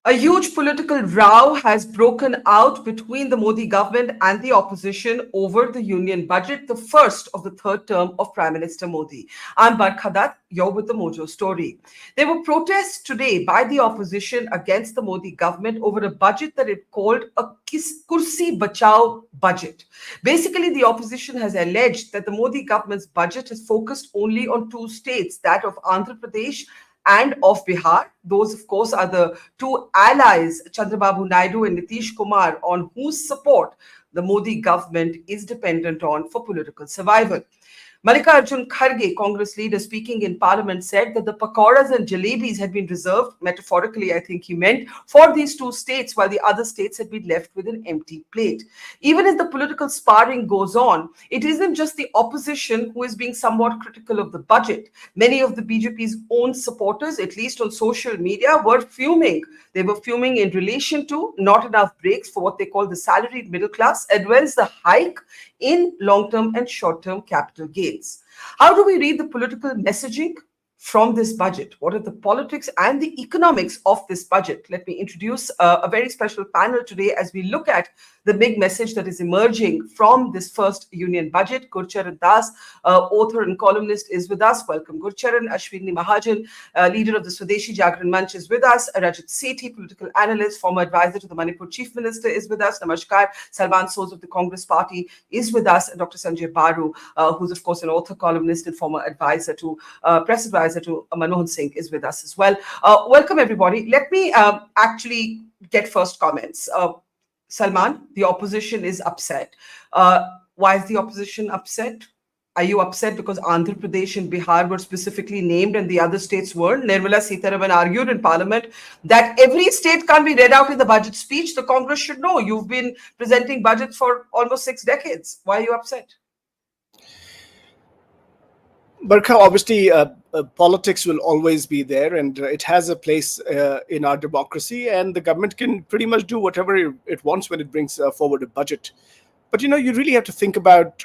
A huge political row has broken out between the Modi government and the opposition over the union budget, the first of the third term of Prime Minister Modi. I'm Barkha Dutt, you're with the Mojo story. There were protests today by the opposition against the Modi government over a budget that it called a Kursi Bachao Budget. Basically, the opposition has alleged that the Modi government's budget is focused only on two states, that of Andhra Pradesh and of Bihar. Those, of course, are the two allies, Chandrababu Naidu and Nitish Kumar, on whose support the Modi government is dependent on for political survival. Mallikarjun Kharge, Congress leader, speaking in Parliament, said that the pakoras and jalebis had been reserved, metaphorically, I think he meant, for these two states, while the other states had been left with an empty plate. Even as the political sparring goes on, it isn't just the opposition who is being somewhat critical of the budget. Many of the BJP's own supporters, at least on social media, were fuming. They were fuming in relation to not enough breaks for what they call the salaried middle class, as well as the hike in long-term and short-term capital gains. How do we read the political messaging from this budget? What are the politics and the economics of this budget? Let me introduce a very special panel today as we look at the big message that is emerging from this first union budget. Gurcharan Das, author and columnist, is with us. Welcome, Gurcharan. Ashwini Mahajan, leader of the Swadeshi Jagran Manch, is with us. Rajat Sethi, political analyst, former advisor to the Manipur chief minister, is with us. Namaskar. Salman Soz of the Congress party is with us. And Dr. Sanjaya, who's of course an author, columnist, and former advisor to press advisor to Manmohan Singh, is with us as well. Welcome, everybody. Let me actually get first comments. Salman, the opposition is upset. Why is the opposition upset? Are you upset because Andhra Pradesh and Bihar were specifically named and the other states weren't? Nirmala Sitharaman argued in Parliament that every state can't be read out in the budget speech. The Congress should know. You've been presenting budgets for almost 6 decades. Why are you upset? Barkha, obviously, politics will always be there, and it has a place in our democracy, and the government can pretty much do whatever it wants when it brings forward a budget. But, you really have to think about,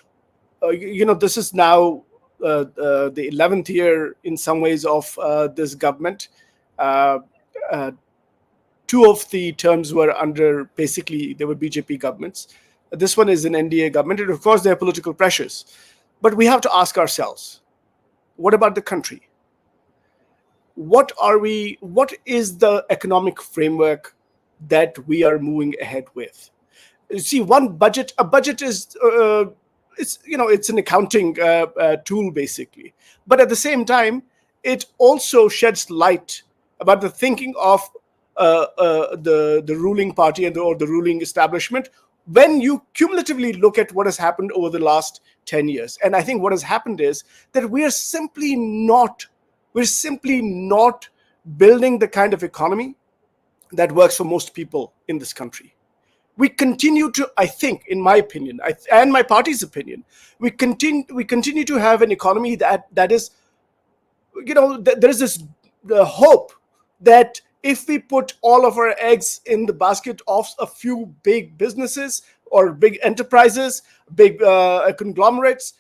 this is now the 11th year in some ways of this government. 2 of the terms were under, basically, they were BJP governments. This one is an NDA government, and of course, there are political pressures. But we have to ask ourselves, what about the country? What is the economic framework that we are moving ahead with? You see, a budget is, it's an accounting tool basically. But at the same time, it also sheds light about the thinking of the ruling party or the ruling establishment when you cumulatively look at what has happened over the last 10 years. And I think what has happened is that we're simply not building the kind of economy that works for most people in this country. We continue to, I think, in my opinion, and my party's opinion, we continue to have an economy that is, there is this hope that if we put all of our eggs in the basket of a few big businesses or big enterprises, big conglomerates,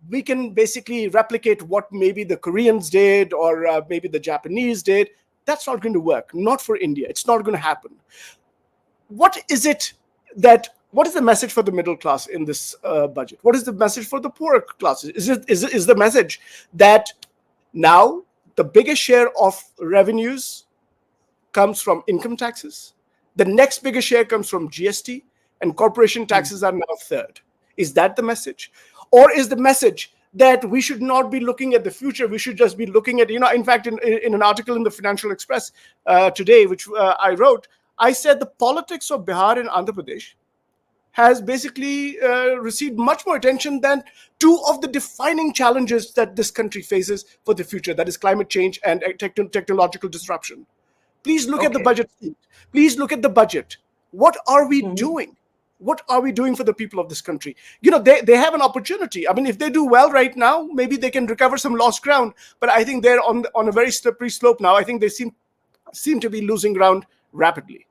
we can basically replicate what maybe the Koreans did or maybe the Japanese did. That's not going to work. Not for India. It's not going to happen. What is the message for the middle class in this budget? What is the message for the poorer classes? Is the message that now the biggest share of revenues comes from income taxes, the next biggest share comes from GST, and corporation taxes are now third? Is that the message? Or is the message that we should not be looking at the future, we should just be looking at, in fact, in an article in the Financial Express today, which I wrote, I said the politics of Bihar and Andhra Pradesh has basically received much more attention than 2 of the defining challenges that this country faces for the future, that is climate change and technological disruption. Please look at the budget. Please look at the budget. What are we doing? What are we doing for the people of this country? They have an opportunity. I mean, if they do well right now, maybe they can recover some lost ground. But I think they're on a very slippery slope now. I think they seem to be losing ground rapidly.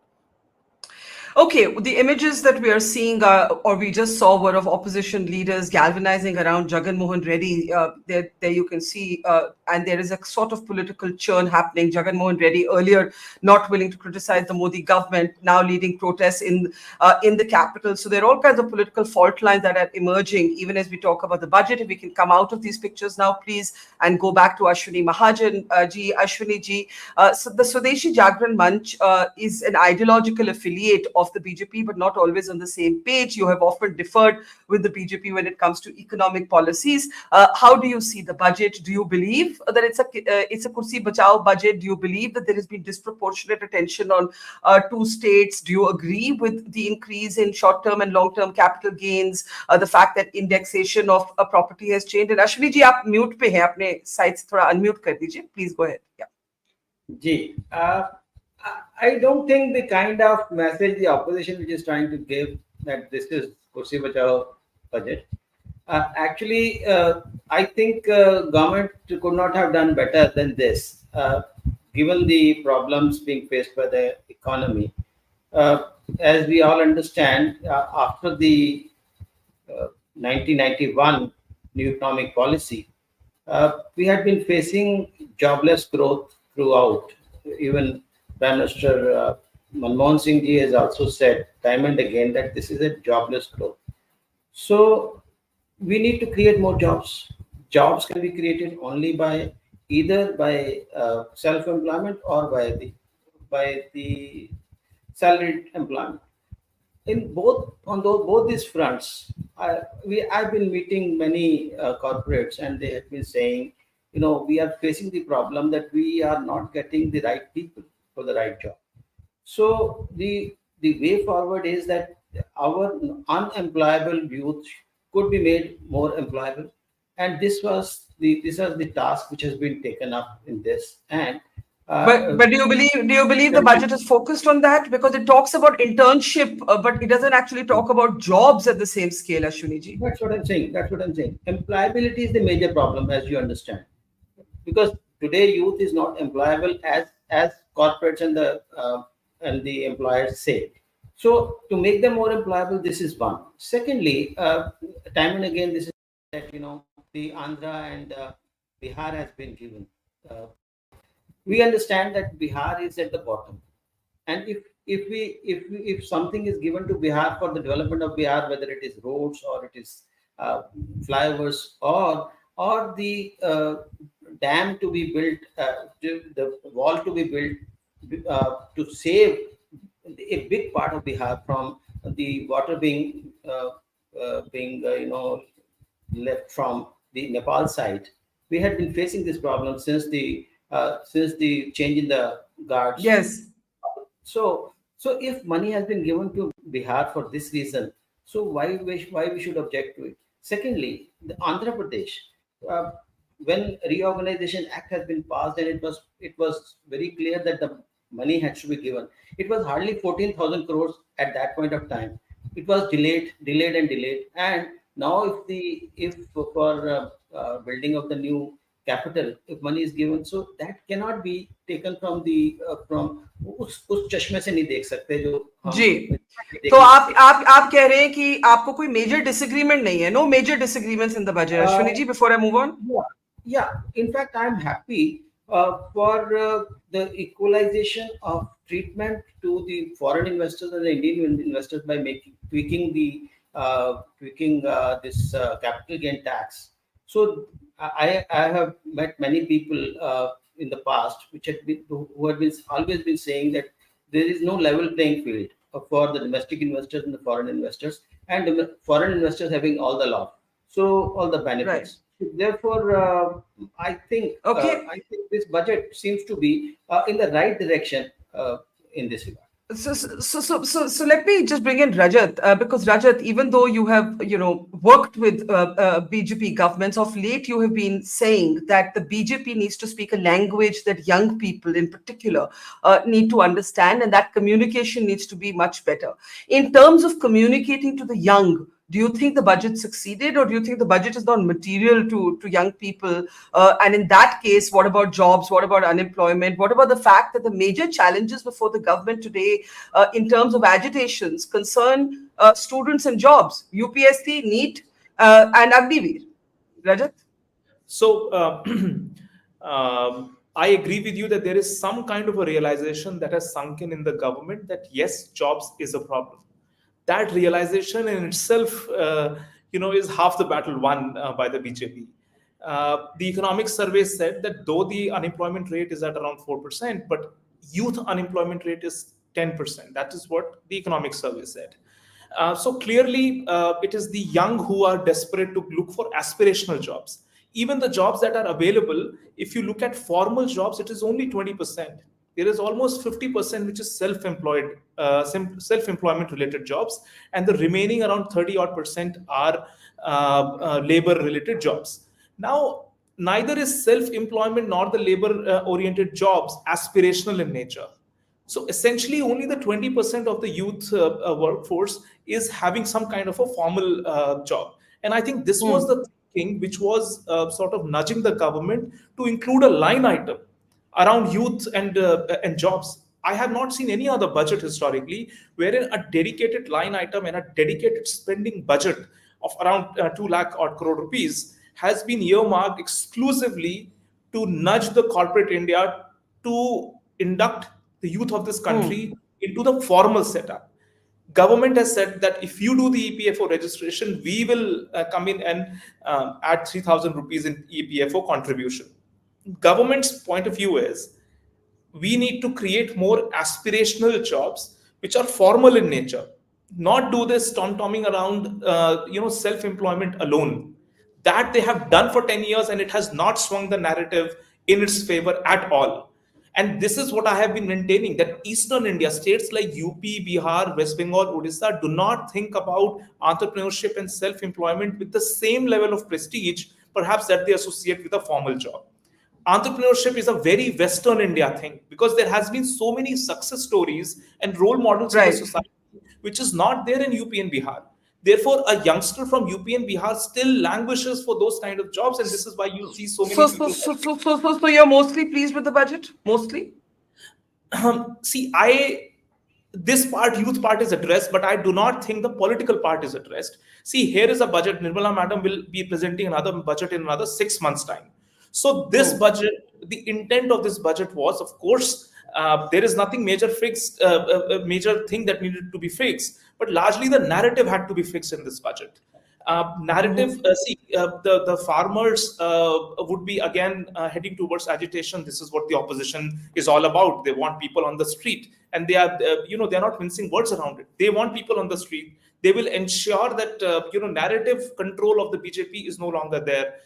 Okay, the images that we are seeing, or we just saw, were of opposition leaders galvanizing around Mohan Reddy. There you can see, and there is a sort of political churn happening. Mohan Reddy earlier not willing to criticize the Modi government, now leading protests in the capital. So there are all kinds of political fault lines that are emerging, even as we talk about the budget. If we can come out of these pictures now, please, and go back to Ashwini Mahajan ji, Ashwini ji. So the Swadeshi Jagran Manch is an ideological affiliate of the BJP, but not always on the same page. You have often differed with the BJP when it comes to economic policies. How do you see the budget? Do you believe that it's a Kursi Bachao budget? Do you believe that there has been disproportionate attention on two states? Do you agree with the increase in short-term and long-term capital gains? The fact that indexation of a property has changed? And Ashwini ji, आप mute पे हैं, अपने side से थोड़ा unmute कर दीजिए. Please go ahead. Yeah. Ji, I don't think the kind of message the opposition which is trying to give that this is Kursi Bachao budget. Actually, I think government could not have done better than this, given the problems being faced by the economy. As we all understand, after the 1991 new economic policy, we had been facing jobless growth throughout. Even Prime Minister Manmohan Singh ji has also said time and again that this is a jobless growth. So we need to create more jobs. Jobs can be created only by either by self-employment or by the salaried employment. In both these fronts, I've been meeting many corporates, and they have been saying, we are facing the problem that we are not getting the right people for the right job. So the way forward is that our unemployable youth could be made more employable, and this was the task which has been taken up in this. And but do you believe the budget is focused on that? Because it talks about internship, but it doesn't actually talk about jobs at the same scale, Ashwini ji. That's what I'm saying. Employability is the major problem, as you understand, because today youth is not employable as corporates and the employers say. So to make them more employable, this is one. Secondly, time and again, this is that the Andhra and Bihar has been given. We understand that Bihar is at the bottom, and if something is given to Bihar for the development of Bihar, whether it is roads or it is flyovers or the dam to be built, the wall to be built to save a big part of Bihar from the water being left from the Nepal side. We had been facing this problem since the change in the guards. Yes. So if money has been given to Bihar for this reason, so why we should object to it? Secondly, the Andhra Pradesh, when Reorganization Act has been passed, and it was very clear that the money had to be given. It was hardly 14,000 crores at that point of time. It was delayed, and now if for building of the new capital, if money is given, so that cannot be taken from the from उस चश्मे से नहीं देख सकते जो जी. तो आप कह रहे हैं कि आपको कोई major disagreement नहीं है, no major disagreements in the budget, Ashwini ji, before I move on? Yeah. In fact, I'm happy for the equalization of treatment to the foreign investors and the Indian investors by tweaking this capital gain tax. So I have met many people in the past who have always been saying that there is no level playing field for the domestic investors and the foreign investors, and the foreign investors having all the law, so all the benefits. Right. Therefore, I think this budget seems to be in the right direction in this regard. So let me just bring in Rajat, because Rajat, even though you have worked with BJP governments of late, you have been saying that the BJP needs to speak a language that young people in particular need to understand, and that communication needs to be much better. In terms of communicating to the young, Do you think the budget succeeded, or do you think the budget is not material to young people? And in that case, what about jobs? What about unemployment? What about the fact that the major challenges before the government today, in terms of agitations, concern students and jobs, UPSC, NEET, and Agniveer? Rajat? So I agree with you that there is some kind of a realization that has sunk in the government that yes, jobs is a problem. That realization in itself, is half the battle won by the BJP. The economic survey said that though the unemployment rate is at around 4%, but youth unemployment rate is 10%. That is what the economic survey said. So clearly, it is the young who are desperate to look for aspirational jobs. Even the jobs that are available, if you look at formal jobs, it is only 20%. There is almost 50% which is self-employed, self-employment related jobs, and the remaining around 30% are labor-related jobs. Now, neither is self-employment nor the labor-oriented jobs aspirational in nature. So essentially, only the 20% of the youth workforce is having some kind of a formal job. And I think this was the thing which was sort of nudging the government to include a line item around youth and jobs. I have not seen any other budget historically wherein a dedicated line item and a dedicated spending budget of around 2 lakh odd crore rupees has been earmarked exclusively to nudge the corporate India to induct the youth of this country into the formal setup. Government has said that if you do the EPFO registration, we will come in and add 3,000 rupees in EPFO contribution. Government's point of view is we need to create more aspirational jobs which are formal in nature, not do this tom-tomming around self-employment alone. That they have done for 10 years and it has not swung the narrative in its favor at all. And this is what I have been maintaining, that Eastern India, states like UP, Bihar, West Bengal, Odisha do not think about entrepreneurship and self-employment with the same level of prestige, perhaps, that they associate with a formal job. Entrepreneurship is a very Western India thing because there has been so many success stories and role models in the society, which is not there in UP and Bihar. Therefore, a youngster from UP and Bihar still languishes for those kind of jobs, and this is why you see so many people. So you're mostly pleased with the budget? Mostly? See, this part, youth part is addressed, but I do not think the political part is addressed. See, here is a budget. Nirmala Madam will be presenting another budget in another 6 months' time. So this budget, the intent of this budget was, of course, there is nothing major fixed, major thing that needed to be fixed, but largely the narrative had to be fixed in this budget. The farmers would be again heading towards agitation. This is what the opposition is all about. They want people on the street, and they are, they're not mincing words around it. They want people on the street. They will ensure that narrative control of the BJP is no longer there.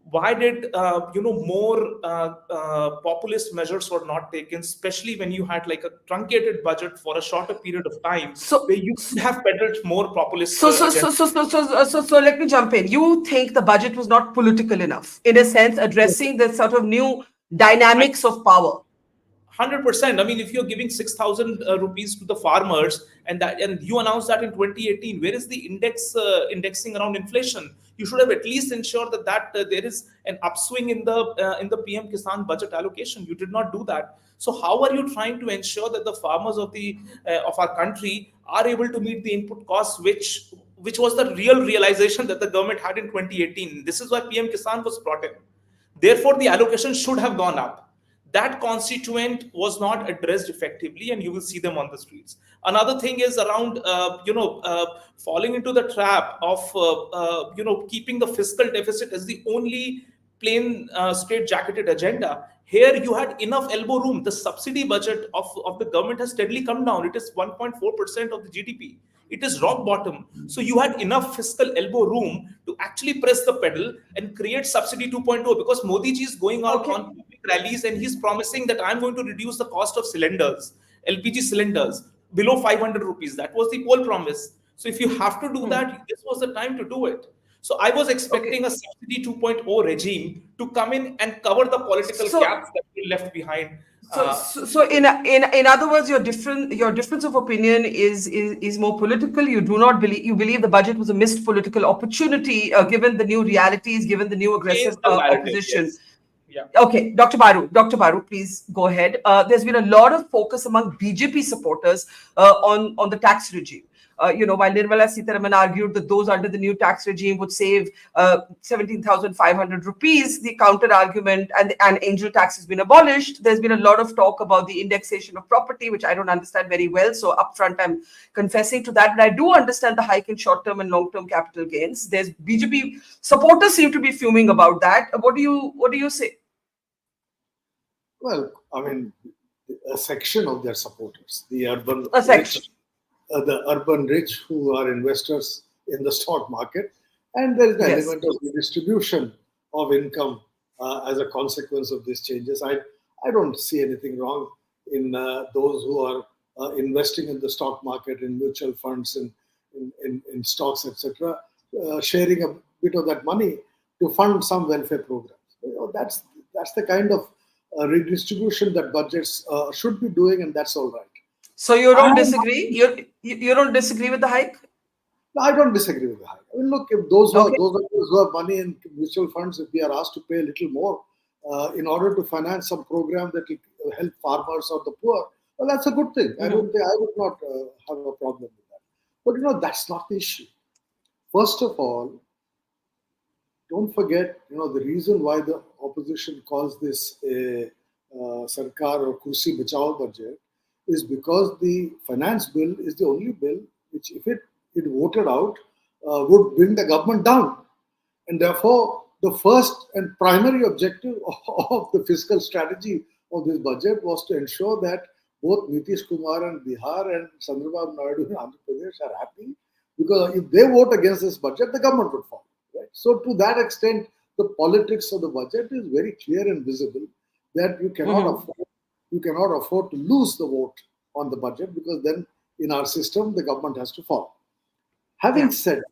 Why did more populist measures were not taken, especially when you had like a truncated budget for a shorter period of time, where you could have peddled more populist? So let me jump in. You think the budget was not political enough, in a sense, addressing the sort of new dynamics of power? 100%. I mean, if you're giving 6,000 rupees to the farmers, and you announced that in 2018, where is the indexing around inflation? You should have at least ensured that there is an upswing in the PM Kisan budget allocation. You did not do that. So how are you trying to ensure that the farmers of our country are able to meet the input costs, which was the real realization that the government had in 2018? This is why PM Kisan was brought in. Therefore, the allocation should have gone up. That constituent was not addressed effectively, and you will see them on the streets. Another thing is around, falling into the trap of, keeping the fiscal deficit as the only plain straight-jacketed agenda. Here, you had enough elbow room. The subsidy budget of the government has steadily come down. It is 1.4% of the GDP. It is rock bottom. So you had enough fiscal elbow room to actually press the pedal and create subsidy 2.0, because Modi ji is going out on public rallies and he's promising that I'm going to reduce the cost of cylinders, LPG cylinders, below 500 rupees. That was the poll promise. So if you have to do that, this was the time to do it. So I was expecting a subsidy 2.0 regime to come in and cover the political gaps that were left behind. So in other words, your difference of opinion is more political. You do not believe you believe the budget was a missed political opportunity, given the new realities, given the new aggressive Change the narrative, opposition. yes. Yeah. Okay, Dr. Baru, please go ahead. There's been a lot of focus among BJP supporters on the tax regime. While Nirmala Sitharaman argued that those under the new tax regime would save 17,500 rupees, the counter argument and angel tax has been abolished. There's been a lot of talk about the indexation of property, which I don't understand very well. So upfront, I'm confessing to that. But I do understand the hike in short-term and long-term capital gains. There's BJP supporters seem to be fuming about that. What do you say? Well, I mean, a section of their supporters, the urban A section. rich who are investors in the stock market, and there is the Yes. element of redistribution of income as a consequence of these changes. I don't see anything wrong in those who are investing in the stock market, in mutual funds, in stocks, etc., sharing a bit of that money to fund some welfare programs. That's the kind of redistribution that budgets should be doing, and that's all right. So you don't disagree? You don't disagree with the hike? No, I don't disagree with the hike. I mean, look, if those Okay. who have money in mutual funds, if we are asked to pay a little more in order to finance some program that will help farmers or the poor, well, that's a good thing. I would not have a problem with that. But that's not the issue. First of all, don't forget, the reason why the opposition calls this a Sarkar or Kursi Bachao Budget is because the finance bill is the only bill which, if it voted out, would bring the government down. And therefore, the first and primary objective of the fiscal strategy of this budget was to ensure that both Nitish Kumar and Bihar and Chandrababu Naidu in Andhra Pradesh are happy, because if they vote against this budget, the government would fall. Right? So to that extent, the politics of the budget is very clear and visible, that you cannot afford to lose the vote on the budget, because then in our system the government has to fall. Having said that,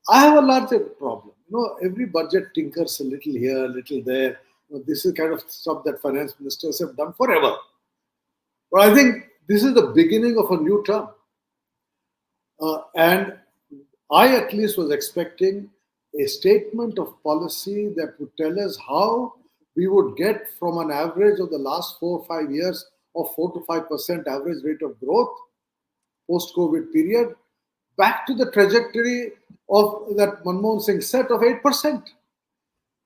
I have a larger problem. Every budget tinkers a little here, a little there. This is kind of stuff that finance ministers have done forever. But I think this is the beginning of a new term. And I at least was expecting a statement of policy that would tell us how we would get from an average of the last 4 or 5 years of 4 to 5% average rate of growth post-COVID period back to the trajectory of that Manmohan Singh set of 8%.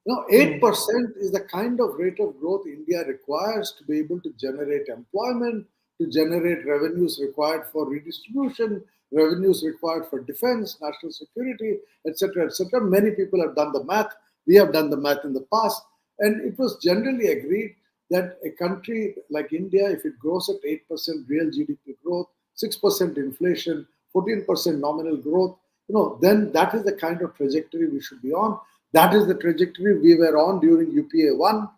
8% is the kind of rate of growth India requires to be able to generate employment, to generate revenues required for redistribution, revenues required for defense, national security, etc., etc. Many people have done the math. We have done the math in the past. And it was generally agreed that a country like India, if it grows at 8% real GDP growth, 6% inflation, 14% nominal growth, then that is the kind of trajectory we should be on. That is the trajectory we were on during UPA 1.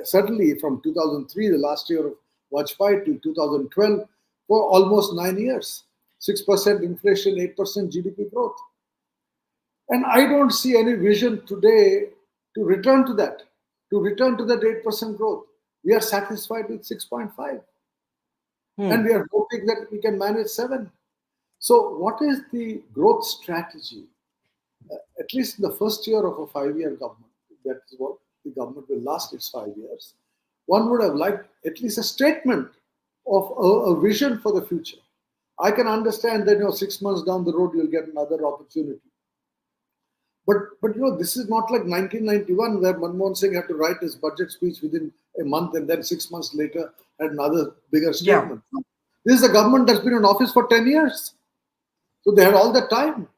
Certainly from 2003, the last year of Vajpayee, to 2012, for almost 9 years. 6% inflation, 8% GDP growth. And I don't see any vision today to return to that 8% growth. We are satisfied with 6.5. And we are hoping that we can manage 7. So what is the growth strategy? At least in the first year of a 5-year government, that is what the government will last its 5 years, one would have liked at least a statement of a vision for the future. I can understand that 6 months down the road you'll get another opportunity. But this is not like 1991, where Manmohan Singh had to write his budget speech within a month and then 6 months later had another bigger statement. Yeah. This is a government that's been in office for 10 years. So they had all the time.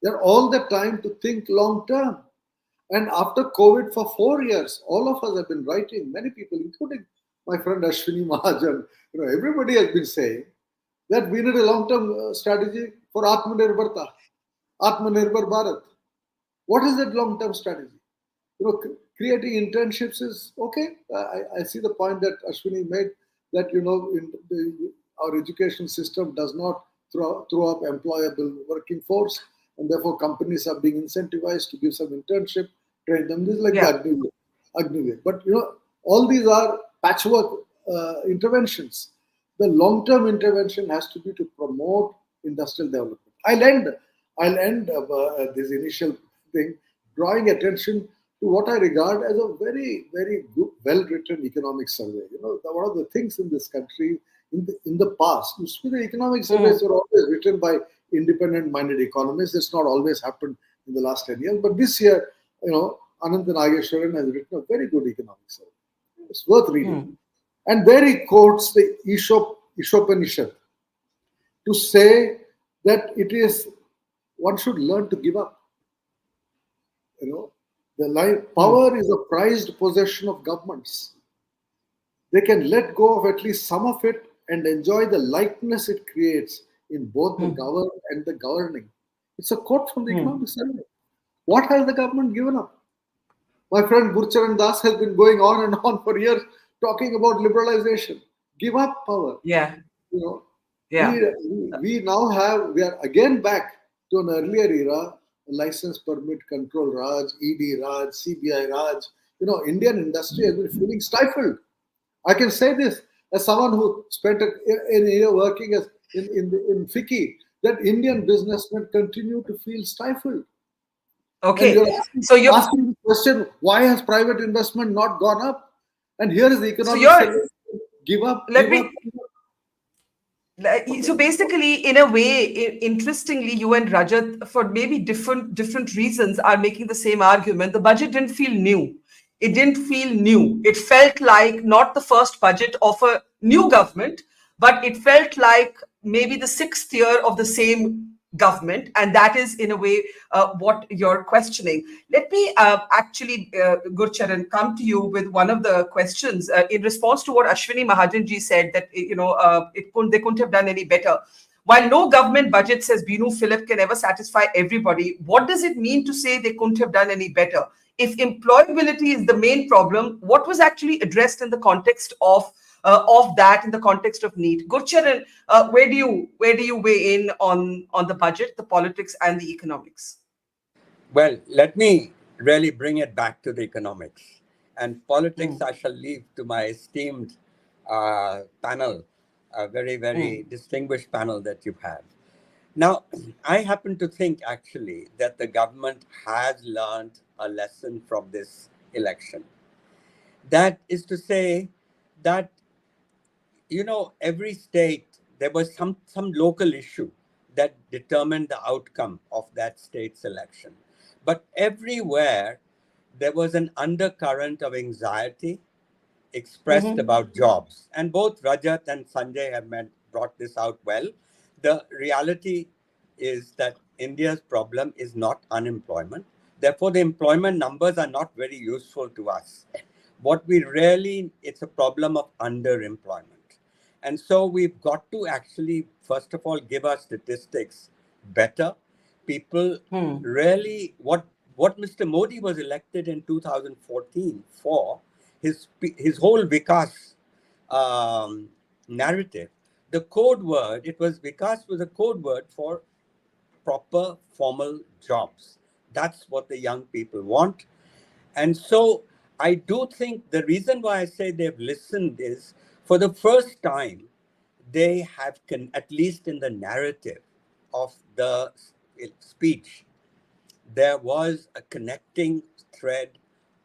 They had all the time to think long term. And after COVID for 4 years, all of us have been writing, many people, including my friend Ashwini, Mahajan, everybody has been saying that we need a long-term strategy for Atmanirbharta, Atmanirbhar Bharat. What is that long-term strategy? Creating internships is okay. I see the point that Ashwini made, that our education system does not throw up employable working force, and therefore companies are being incentivized to give some internship, train them. This is like the Agni Way. But All these are patchwork interventions. The long-term intervention has to be to promote industrial development. I'll end this initial thing drawing attention to what I regard as a very, very good, well-written economic survey. One of the things in this country in the past, the economic surveys were always written by independent-minded economists. It's not always happened in the last 10 years, but this year, Anant Nageshwaran has written a very good economic survey. It's worth reading. And there he quotes the Ishopanishad to say that one should learn to give up. The line, power is a prized possession of governments. They can let go of at least some of it and enjoy the lightness it creates in both the governed and the governing. It's a quote from the economic survey. What has the government given up? My friend Gurcharan Das has been going on and on for years talking about liberalization. Give up power. Yeah. Yeah. We are again back to an earlier era, license permit control Raj, ED Raj, CBI Raj. Indian industry has been feeling stifled. I can say this as someone who spent a year working in FICCI, that Indian businessmen continue to feel stifled. Okay. So you're asking the question, why has private investment not gone up? And here is the economic survey. Give up. So basically, in a way, interestingly, you and Rajat, for maybe different reasons, are making the same argument. The budget didn't feel new. It didn't feel new. It felt like not the first budget of a new government, but it felt like maybe the sixth year of the same government. And that is, in a way, what you're questioning. Let me actually, Gurcharan, come to you with one of the questions in response to what Ashwini Mahajan ji said, that they couldn't have done any better. While no government budget, says Binu Philip, can ever satisfy everybody, what does it mean to say they couldn't have done any better? If employability is the main problem, what was actually addressed in the context of that, in the context of need? Gurcharan, where do you weigh in on the budget, the politics, and the economics? Well, let me really bring it back to the economics. And politics, I shall leave to my esteemed panel, a very, very distinguished panel that you have. Now, I happen to think, actually, that the government has learned a lesson from this election. That is to say that, every state, there was some local issue that determined the outcome of that state's election. But everywhere, there was an undercurrent of anxiety expressed about jobs. And both Rajat and Sanjaya have brought this out well. The reality is that India's problem is not unemployment. Therefore, the employment numbers are not very useful to us. It's a problem of underemployment. And so we've got to actually, first of all, give our statistics better. People really, what Mr. Modi was elected in 2014 for, his whole Vikas narrative, the code word, Vikas was a code word for proper formal jobs. That's what the young people want. And so I do think the reason why I say they've listened is, for the first time, they have, at least in the narrative of the speech, there was a connecting thread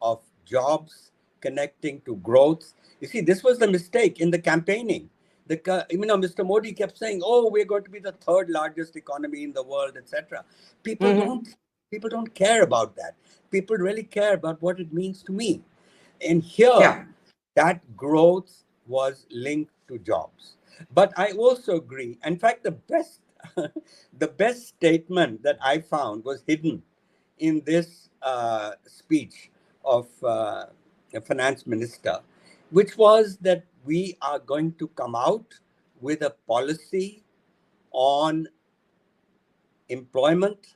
of jobs connecting to growth. You see, this was the mistake in the campaigning. Mr. Modi kept saying, "Oh, we're going to be the third largest economy in the world, etc." People don't care about that. People really care about what it means to me. And here, that growth was linked to jobs. But I also agree. In fact, the best statement that I found was hidden in this speech of a finance minister, which was that we are going to come out with a policy on employment,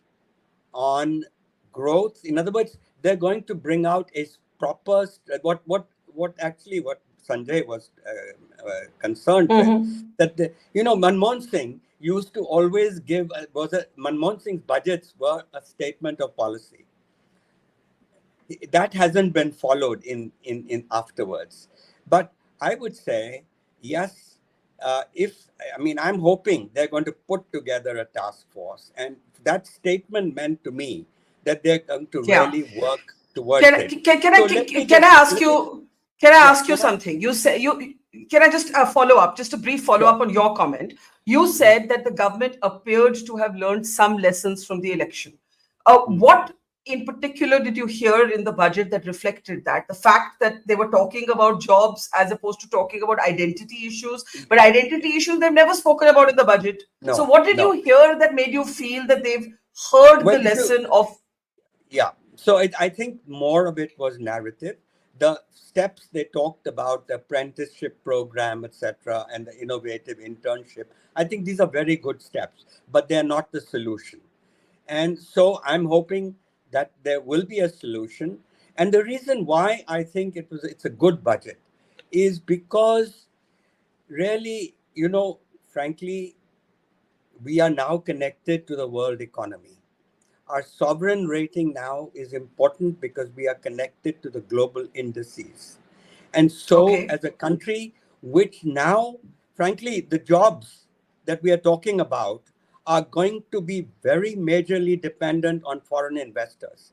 on growth. In other words, they're going to bring out a proper, what Sanjay was concerned with, that Manmohan Singh used to always Manmohan Singh's budgets were a statement of policy. that hasn't been followed in afterwards. But I would say, yes, I'm hoping they're going to put together a task force. And that statement meant to me that they're going to Yeah. really work towards Can, it. can, can, So I, let me can I just, ask you? Can I yeah, ask you something? You say you. Can I just follow up? Just a brief follow up on your comment. You said that the government appeared to have learned some lessons from the election. What in particular did you hear in the budget that reflected that? The fact that they were talking about jobs as opposed to talking about identity issues, but identity issues they've never spoken about in the budget. No, So what did no. you hear that made you feel that they've heard Well, the lesson of? Yeah, so I think more of it was narrative. The steps they talked about, the apprenticeship program, etc., and the innovative internship, I think these are very good steps, but they're not the solution. And so I'm hoping that there will be a solution. And the reason why I think it's a good budget is because really, frankly, we are now connected to the world economy. Our sovereign rating now is important because we are connected to the global indices. And so Okay. as a country, which now, frankly, the jobs that we are talking about are going to be very majorly dependent on foreign investors.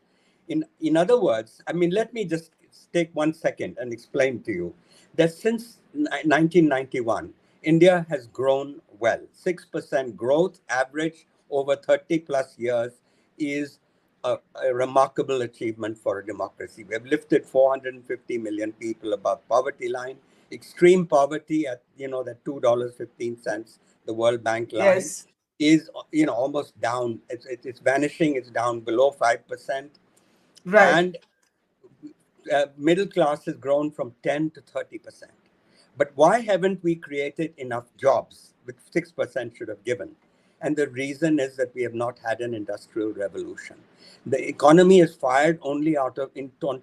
In other words, let me just take 1 second and explain to you that since 1991, India has grown well. 6% growth average over 30 plus years is a remarkable achievement for a democracy. We have lifted 450 million people above poverty line, extreme poverty at that $2.15, the World Bank line, Yes. is almost down. It's vanishing. It's down below 5%, Right. and middle class has grown from 10 to 30%. But why haven't we created enough jobs, which 6% should have given? And the reason is that we have not had an industrial revolution. The economy is fired only on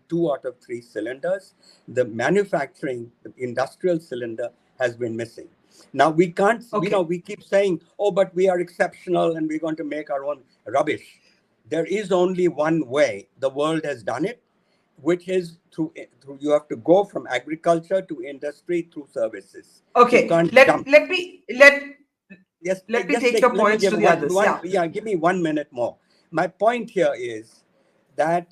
2 out of 3 cylinders. The manufacturing, the industrial cylinder has been missing. Now we can't, Okay. we keep saying, oh, but we are exceptional and we're going to make our own rubbish. There is only one way the world has done it, which is through you have to go from agriculture to industry through services. You Okay. can't Let jump. let me let Yes, let me just take your let me points give to the others. Yeah. yeah, give me 1 minute more. My point here is that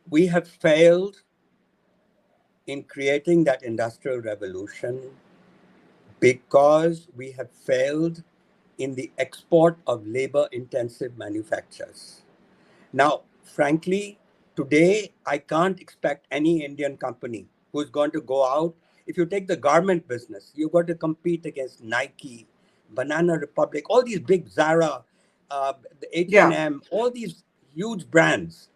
we have failed in creating that industrial revolution because we have failed in the export of labor-intensive manufacturers. Now, frankly, today, I can't expect any Indian company who's going to go out. If you take the garment business, you've got to compete against Nike, Banana Republic, all these big Zara, the H&M, all these huge brands.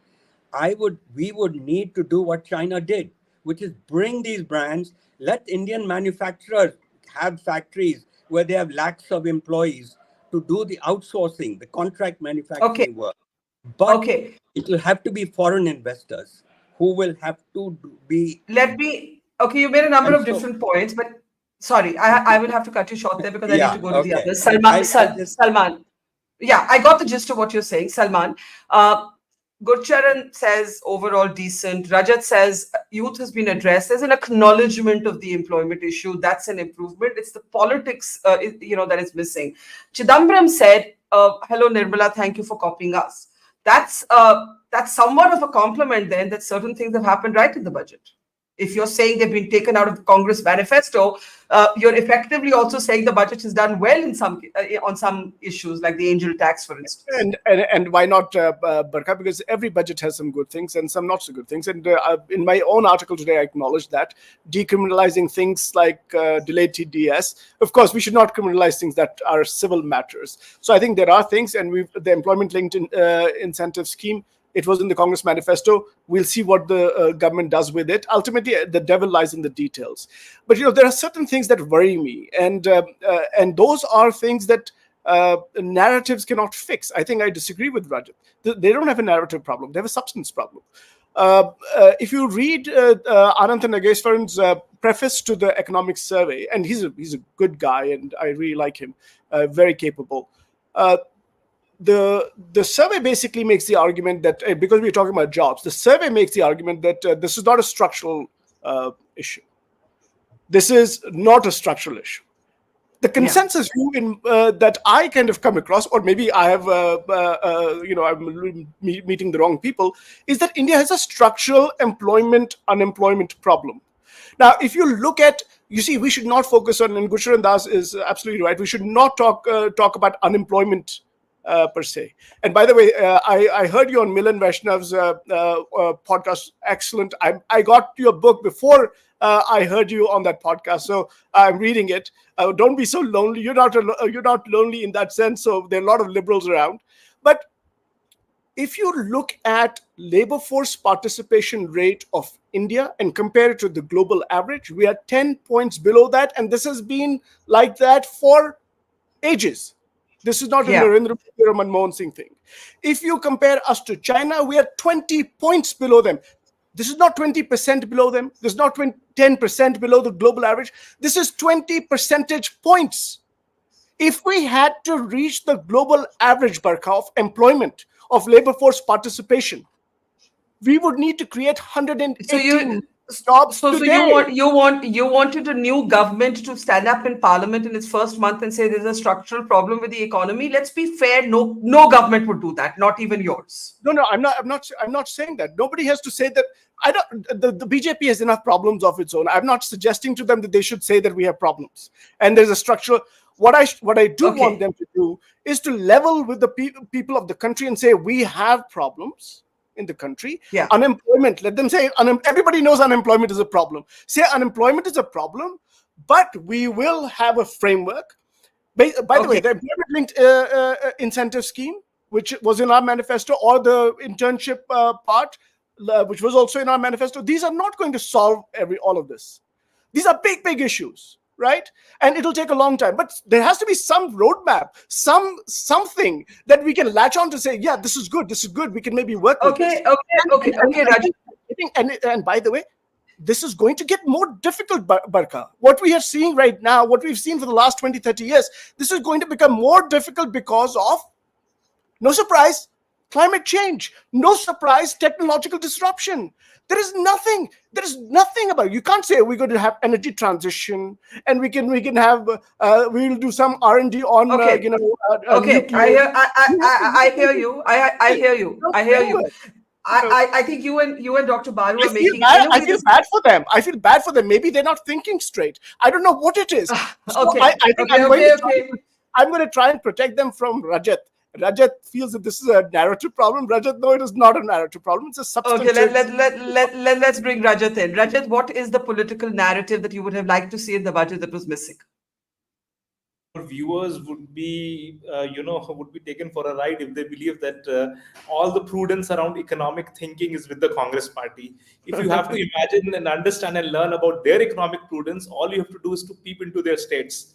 We would need to do what China did, which is bring these brands, let Indian manufacturers have factories where they have lakhs of employees to do the outsourcing, the contract Okay. manufacturing work. But Okay. it will have to be foreign investors who will have to be. Okay, you made a number And of so, different points, but sorry, I will have to cut you short there because I need yeah, to go to the okay. others. Salman. Yeah, I got the gist of what you're saying, Salman. Gurcharan says overall decent. Rajat says youth has been addressed. There's an acknowledgement of the employment issue. That's an improvement. It's the politics, that is missing. Chidambaram said, "Hello, Nirmala. Thank you for copying us." That's somewhat of a compliment then that certain things have happened right in the budget. If you're saying they've been taken out of the Congress manifesto, you're effectively also saying the budget is done well in on some issues like the angel tax, for instance. And why not, Barkha? Because every budget has some good things and some not so good things. And in my own article today, I acknowledged that decriminalizing things like delayed TDS. Of course, we should not criminalize things that are civil matters. So I think there are things, and the employment-linked incentive scheme. It was in the Congress manifesto. We'll see what the government does with it. Ultimately, the devil lies in the details. But there are certain things that worry me, and those are things that narratives cannot fix. I think I disagree with Rajat. They don't have a narrative problem; they have a substance problem. If you read Anantha Nageswaran's preface to the economic survey, and he's a good guy, and I really like him, very capable. the survey basically makes the argument that because we're talking about jobs, the survey makes the argument that this is not a structural issue. This is not a structural issue. The consensus view that I kind of come across, or maybe I have, I'm meeting the wrong people, is that India has a structural unemployment problem. Now, if you look at, you see, we should not focus on, and Gusharan Das is absolutely right, we should not talk about unemployment per se. And by the way, I heard you on Milan Vaishnav's podcast. Excellent. I got your book before I heard you on that podcast, so I'm reading it. Don't be so lonely. You're not lonely in that sense. So there are a lot of liberals around. But if you look at labor force participation rate of India and compare it to the global average, we are 10 points below that, and this has been like that for ages. This is not a Narendra Modi or Manmohan Singh thing. If you compare us to China, we are 20 points below them. This is not 20% below them. This is not 10% below the global average. This is 20 percentage points. If we had to reach the global average, Barkha, of employment, of labor force participation, we would need to create 118 jobs today. You wanted a new government to stand up in parliament in its first month and say there's a structural problem with the economy. Let's be fair, no government would do that, not even yours. No, I'm not saying that. Nobody has to say that. The BJP has enough problems of its own. I'm not suggesting to them that they should say that we have problems and there's a structural. What I do want them to do is to level with the people of the country and say we have problems in the country. Unemployment, let them say, everybody knows unemployment is a problem. Say unemployment is a problem, but we will have a framework. By the way, the employment-linked incentive scheme, which was in our manifesto, or the internship part, which was also in our manifesto, these are not going to solve all of this. These are big issues, right? And it'll take a long time. But there has to be some roadmap, something that we can latch on to say, yeah, this is good, we can maybe work with this. Okay, Rajat. And by the way, this is going to get more difficult, Barkha. What we are seeing right now, what we've seen for the last 20, 30 years, this is going to become more difficult because of, no surprise, climate change. No surprise, technological disruption. There is nothing about it. You can't say we're going to have energy transition and we can have we'll do some R&D on nuclear. I hear you. I think you and Dr. Baru are making. I feel bad for them. Maybe they're not thinking straight. I don't know what it is. I'm going to try and protect them from Rajat. Rajat feels that this is a narrative problem. Rajat, no, it is not a narrative problem. It's a substantive. Okay, let's bring Rajat in. Rajat, what is the political narrative that you would have liked to see in the budget that was missing? Viewers would be taken for a ride if they believe that all the prudence around economic thinking is with the Congress party. If you have to imagine and understand and learn about their economic prudence, all you have to do is to peep into their states.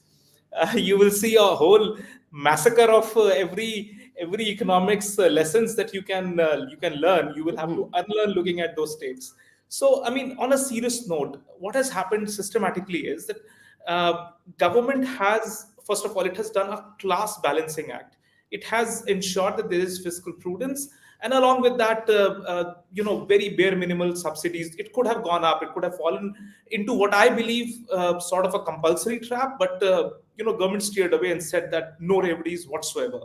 You will see a whole massacre of every economics lessons that you can learn. You will have to unlearn looking at those states. So, I mean, on a serious note, what has happened systematically is that government has, first of all, it has done a class balancing act. It has ensured that there is fiscal prudence, and along with that, very bare minimal subsidies. It could have gone up. It could have fallen into what I believe sort of a compulsory trap, but government steered away and said that no revenues whatsoever.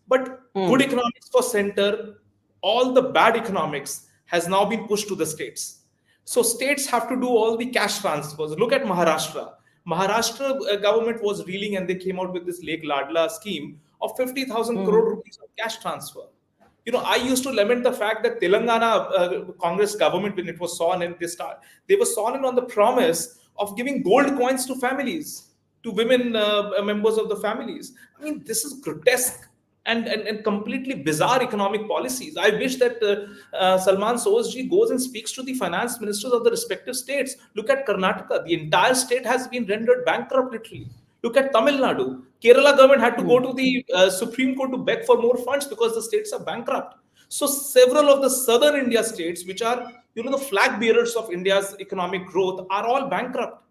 But good economics for center, all the bad economics has now been pushed to the states. So states have to do all the cash transfers. Look at Maharashtra. Maharashtra government was reeling and they came out with this Lake Ladla scheme of 50,000 crore rupees of cash transfer. I used to lament the fact that Telangana Congress government, when it was sworn in, they were sworn in on the promise of giving gold coins to families, to women members of the families. I mean, this is grotesque and completely bizarre economic policies. I wish that Salman Soz ji goes and speaks to the finance ministers of the respective states. Look at Karnataka. The entire state has been rendered bankrupt, literally. Look at Tamil Nadu. Kerala government had to go to the Supreme Court to beg for more funds because the states are bankrupt. So several of the southern India states, which are the flag bearers of India's economic growth, are all bankrupt.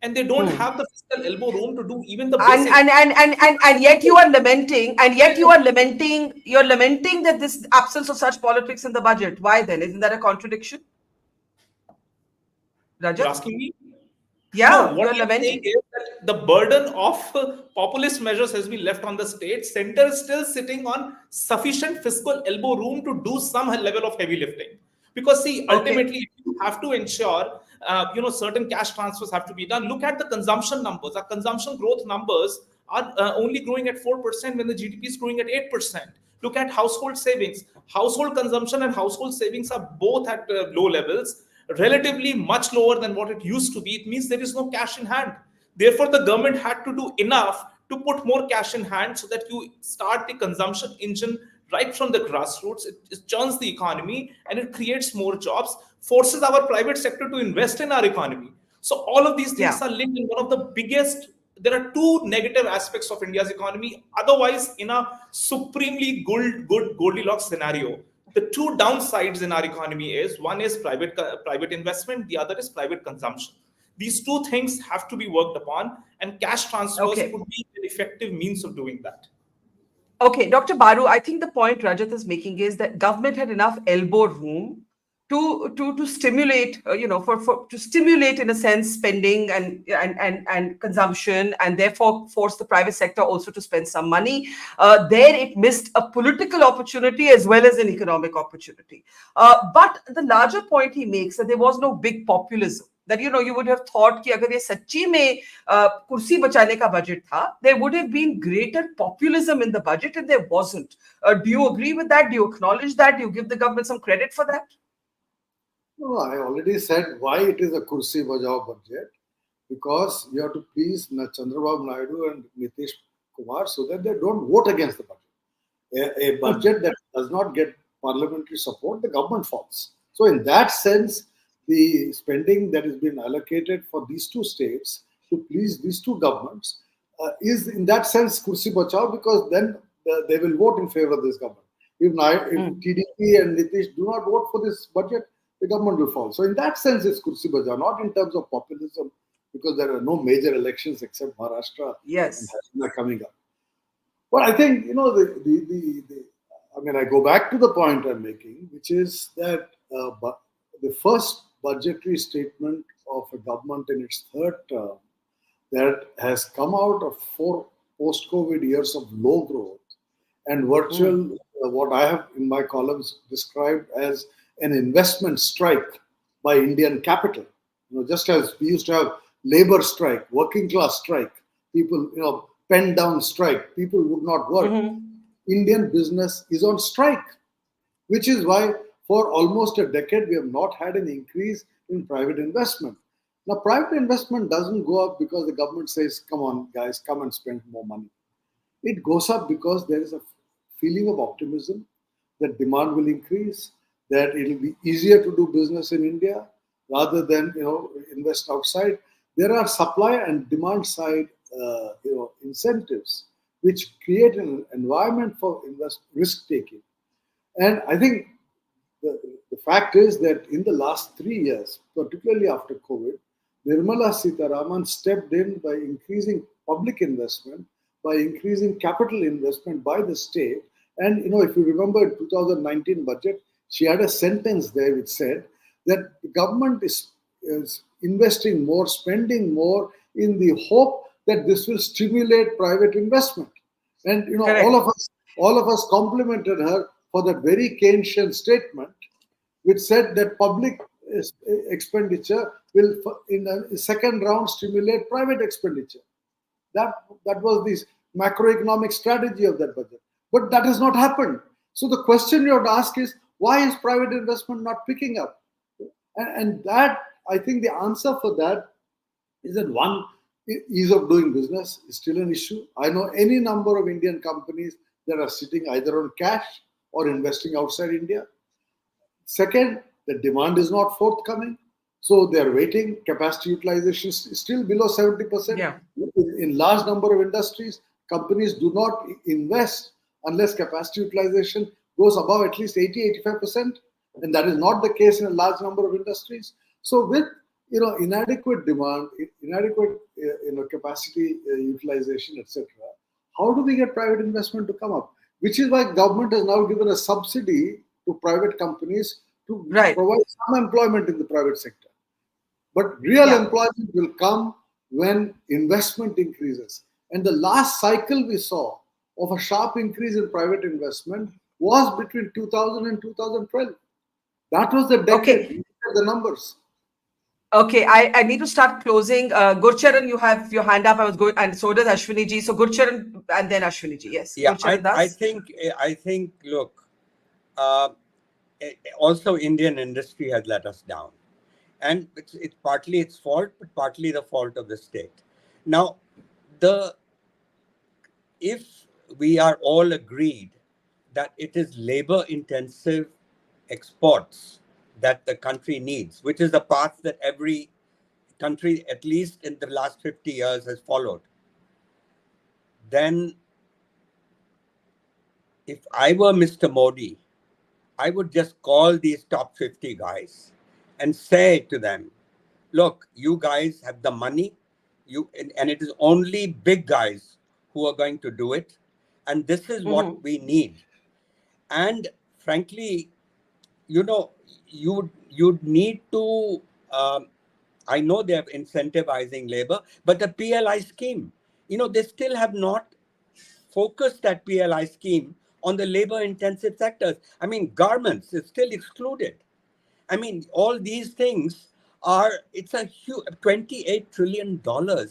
and they don't have the fiscal elbow room to do even the And basic. and yet you are lamenting, you're lamenting that this absence of such politics in the budget. Why then? Isn't that a contradiction, You're Rajat? asking me? No, Yeah, what you're I'm saying lamenting. is that the burden of populist measures has been left on the state. Center is still sitting on sufficient fiscal elbow room to do some level of heavy lifting. Because see, Okay. ultimately, you have to ensure, certain cash transfers have to be done. Look at the consumption numbers. Our consumption growth numbers are only growing at 4% when the GDP is growing at 8%. Look at household savings. Household consumption and household savings are both at low levels, relatively much lower than what it used to be. It means there is no cash in hand. Therefore, the government had to do enough to put more cash in hand so that you start the consumption engine right from the grassroots. It churns the economy and it creates more jobs, forces our private sector to invest in our economy. So all of these things Yeah. are linked in one of the biggest. There are two negative aspects of India's economy. Otherwise, in a supremely good Goldilocks scenario, the two downsides in our economy is one is private investment, the other is private consumption. These two things have to be worked upon, and cash transfers Okay. could be an effective means of doing that. Okay, Dr. Baru, I think the point Rajat is making is that government had enough elbow room to stimulate, for to stimulate in a sense spending and consumption, and therefore force the private sector also to spend some money. There, it missed a political opportunity as well as an economic opportunity. But the larger point he makes that there was no big populism. That you would have thought कि अगर ये सच्ची में कुर्सी बचाने का budget था, there would have been greater populism in the budget, and there wasn't. Do you agree with that? Do you acknowledge that? Do you give the government some credit for that? No, I already said why it is a Kursi Bachao budget. Because you have to please Chandrababu Naidu and Nitish Kumar so that they don't vote against the budget. A budget that does not get parliamentary support, the government falls. So in that sense, the spending that has been allocated for these two states to please these two governments is in that sense Kursi Bachao, because then they will vote in favor of this government. If TDP and Nitish do not vote for this budget, the government will fall. So in that sense, it's Kursi Bachao, not in terms of populism, because there are no major elections except Maharashtra Yes. and Haryana coming up. But I think, I go back to the point I'm making, which is that the first budgetary statement of a government in its third term that has come out of 4 post-COVID years of low growth and virtual, what I have in my columns described as an investment strike by Indian capital. Just as we used to have labor strike, working class strike, people, pen down strike, people would not work. Indian business is on strike, which is why for almost a decade we have not had an increase in private investment. Now, private investment doesn't go up because the government says, come on, guys, come and spend more money. It goes up because there is a feeling of optimism that demand will increase, that it will be easier to do business in India rather than invest outside. There are supply and demand side incentives which create an environment for risk taking. And I think the fact is that in the last 3 years, particularly after COVID, Nirmala Sitharaman stepped in by increasing public investment, by increasing capital investment by the state. And if you remember 2019 budget, she had a sentence there which said that the government is investing more, spending more in the hope that this will stimulate private investment. And all of us complimented her for that very Keynesian statement, which said that public expenditure will, in a second round, stimulate private expenditure. That was the macroeconomic strategy of that budget. But that has not happened. So the question you have to ask is, why is private investment not picking up? And that, I think the answer for that is that one, ease of doing business is still an issue. I know any number of Indian companies that are sitting either on cash or investing outside India. Second, the demand is not forthcoming. So they're waiting. Capacity utilization is still below 70%. Yeah. In large number of industries, companies do not invest unless capacity utilization goes above at least 80-85%. And that is not the case in a large number of industries. So with inadequate demand, inadequate capacity utilization, etc., how do we get private investment to come up? Which is why government has now given a subsidy to private companies to provide some employment in the private sector. But real employment will come when investment increases. And the last cycle we saw of a sharp increase in private investment was between 2000 and 2012. That was the decade. Look at the numbers. Okay, I need to start closing. Gurcharan, you have your hand up. I was going, and so does Ashwini ji. So Gurcharan and then Ashwini ji. Yes. Yeah, Gurcharan I think. Look, also Indian industry has let us down, and it's partly its fault, but partly the fault of the state. Now, if we are all agreed that it is labor-intensive exports that the country needs, which is the path that every country, at least in the last 50 years, has followed, then if I were Mr. Modi, I would just call these top 50 guys and say to them, look, you guys have the money, and it is only big guys who are going to do it. And this is what we need. And frankly, you'd need to, I know they're incentivizing labor, but the PLI scheme, they still have not focused that PLI scheme on the labor-intensive sectors. I mean, garments is still excluded. I mean, all these things it's a huge, $28 trillion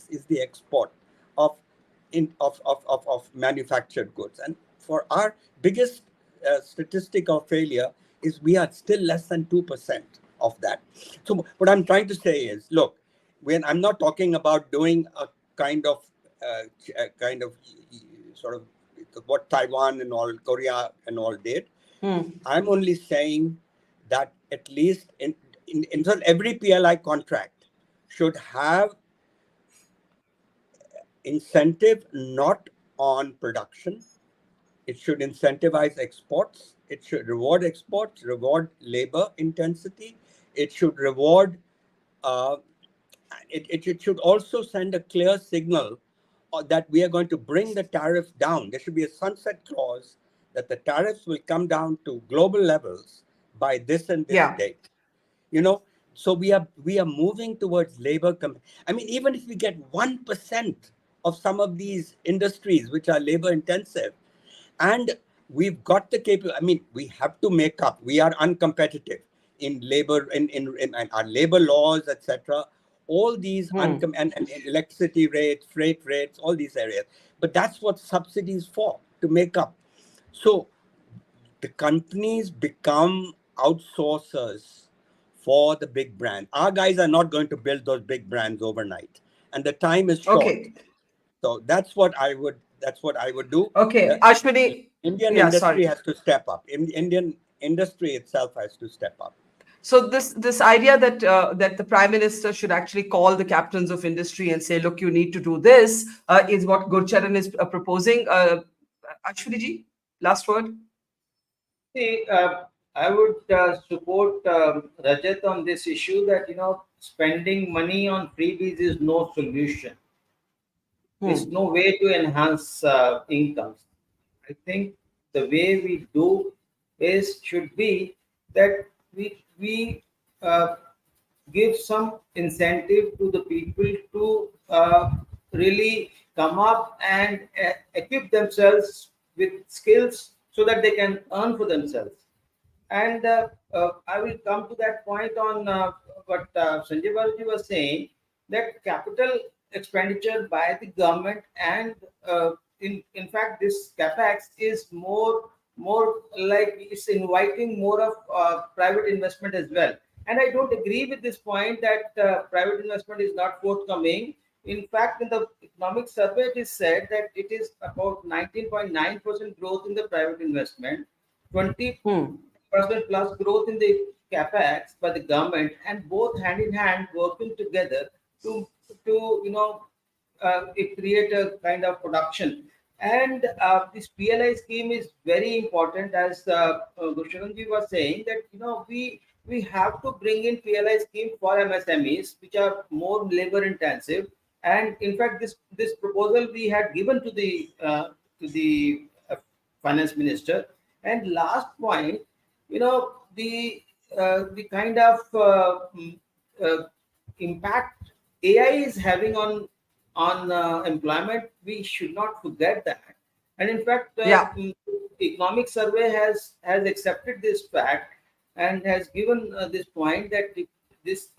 is the export of manufactured goods. And for our biggest statistic of failure is we are still less than 2% of that. So what I'm trying to say is, look, when I'm not talking about doing a kind of sort of what Taiwan and all, Korea and all did. I'm only saying that at least in every PLI contract should have incentive not on production. It should incentivize exports. It should reward exports, reward labor intensity. It should reward, it should also send a clear signal that we are going to bring the tariff down. There should be a sunset clause that the tariffs will come down to global levels by this and this date. So we are moving towards labor. I mean, even if we get 1% of some of these industries which are labor intensive, and we've got the capability. I mean, we have to make up. We are uncompetitive in labor, in our labor laws, etc. All these and electricity rates, freight rates, all these areas. But that's what subsidies for, to make up. So the companies become outsourcers for the big brand. Our guys are not going to build those big brands overnight, and the time is short. So that's what I would do. Okay, Ashwini. Indian industry has to step up. Indian industry itself has to step up. So this idea that that the Prime Minister should actually call the captains of industry and say, look, you need to do this, is what Gurcharan is proposing. Ashwini ji, last word. See, I would support Rajat on this issue that, spending money on freebies is no solution. There's no way to enhance incomes. I think the way we do should be that we give some incentive to the people to really come up and equip themselves with skills so that they can earn for themselves. And I will come to that point on what Sanjay Baruji was saying, that capital expenditure by the government and in fact this capex is more like it's inviting more of private investment as well. And I don't agree with this point that private investment is not forthcoming. In fact, in the economic survey, it is said that it is about 19.9% growth in the private investment, 20% plus growth in the capex by the government, and both hand in hand working together to create a kind of production. And this PLI scheme is very important, as Gurcharan ji was saying, that we have to bring in PLI scheme for MSMEs, which are more labor intensive. And in fact, this proposal we had given to the finance minister. And last point, the kind of impact AI is having on employment, we should not forget that. And in fact, economic survey has accepted this fact and has given this point that this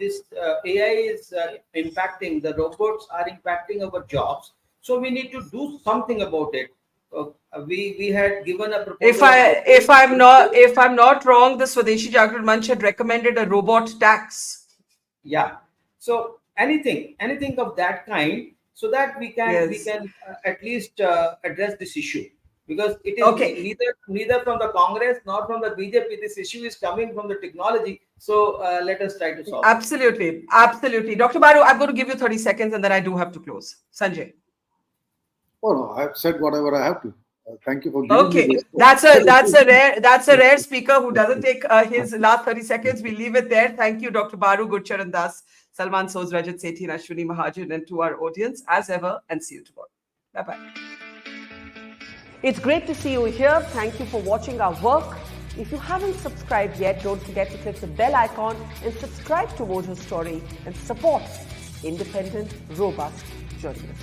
AI is impacting, the robots are impacting our jobs. So we need to do something about it. We had given a proposal. If I'm not wrong, the Swadeshi Jagran Manch had recommended a robot tax. Yeah. So anything of that kind, so that we can at least address this issue, because it is neither from the Congress nor from the BJP. This issue is coming from the technology. So let us try to solve Absolutely. Dr. Baru, I'm going to give you 30 seconds and then I do have to close. Sanjay. Oh no, I've said whatever I have to. Thank you for giving me this. That's a rare speaker who doesn't take his last 30 seconds. We leave it there. Thank you, Dr. Baru, Gurcharan Das, Salman Soz, Rajat, Sethi, and Ashwini Mahajan, and to our audience as ever, and see you tomorrow. Bye-bye. It's great to see you here. Thank you for watching our work. If you haven't subscribed yet, don't forget to click the bell icon and subscribe to Mojo Story and support independent, robust journalism.